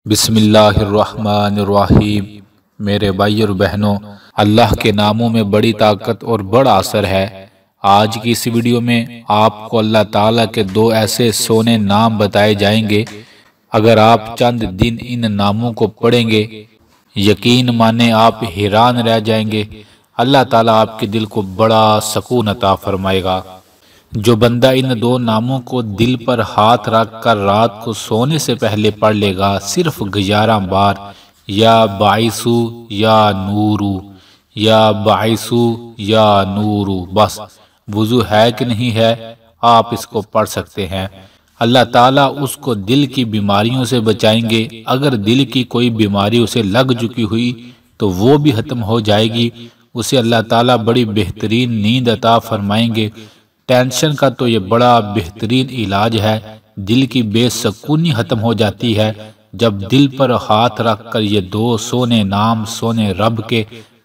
بسم اللہ الرحمن الرحیم۔ میرے بھائی اور بہنوں، اللہ کے ناموں میں بڑی طاقت اور بڑا اثر ہے۔ آج کی اس ویڈیو میں آپ کو اللہ تعالیٰ کے دو ایسے سونے نام بتائے جائیں گے، اگر آپ چند دن ان ناموں کو پڑھیں گے یقین مانے آپ حیران رہ جائیں گے۔ اللہ تعالیٰ آپ کے دل کو بڑا سکون عطا فرمائے گا۔ جو بندہ ان دو ناموں کو دل پر ہاتھ رکھ کر رات کو سونے سے پہلے پڑھ لے گا، صرف 11 بار، یا بائسو یا نورو، یا بائسو یا نورو، بس وضو ہے کہ نہیں ہے آپ اس کو پڑھ سکتے ہیں۔ اللہ تعالیٰ اس کو دل کی بیماریوں سے بچائیں گے۔ اگر دل کی کوئی بیماری اسے لگ چکی ہوئی تو وہ بھی ختم ہو جائے گی۔ اسے اللہ تعالیٰ بڑی بہترین نیند عطا فرمائیں گے۔ ٹینشن کا تو یہ بڑا بہترین علاج ہے۔ دل کی بے سکونی ختم ہو جاتی ہے جب دل پر ہاتھ رکھ کر یہ دو سونے نام سونے رب کے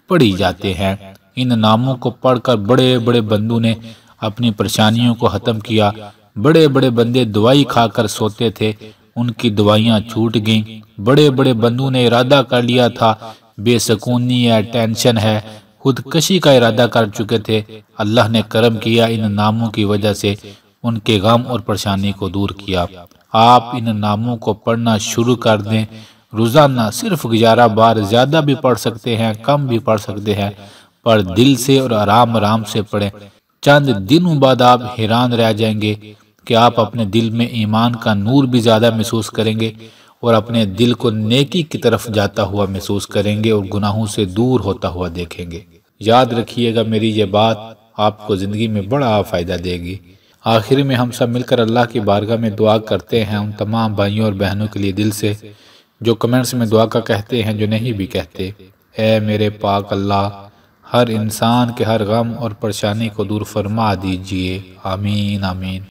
پڑھی جاتے ہیں۔ ان ناموں کو پڑھ کر بڑے بڑے بندوں نے اپنی پریشانیوں کو ختم کیا۔ بڑے بڑے بندے دوائی کھا کر سوتے تھے، ان کی دوائیاں چھوٹ گئیں۔ بڑے بڑے بندوں نے ارادہ کر لیا تھا، بے سکونی ہے، ٹینشن ہے، خودکشی کا ارادہ کر چکے تھے۔ اللہ نے کرم کیا، ان ناموں کی وجہ سے ان کے غم اور پریشانی کو دور کیا۔ آپ ان ناموں کو پڑھنا شروع کر دیں۔ روزانہ صرف 11 بار، زیادہ بھی پڑھ سکتے ہیں، کم بھی پڑھ سکتے ہیں، پر دل سے اور آرام آرام سے پڑھیں۔ چند دنوں بعد آپ حیران رہ جائیں گے کہ آپ اپنے دل میں ایمان کا نور بھی زیادہ محسوس کریں گے اور اپنے دل کو نیکی کی طرف جاتا ہوا محسوس کریں گے اور گناہوں سے دور ہوتا ہوا دیکھیں گے۔ یاد رکھیے گا، میری یہ بات آپ کو زندگی میں بڑا فائدہ دے گی۔ آخر میں ہم سب مل کر اللہ کی بارگاہ میں دعا کرتے ہیں ان تمام بھائیوں اور بہنوں کے لیے دل سے جو کمنٹس میں دعا کا کہتے ہیں، جو نہیں بھی کہتے۔ اے میرے پاک اللہ، ہر انسان کے ہر غم اور پریشانی کو دور فرما دیجئے، آمین آمین۔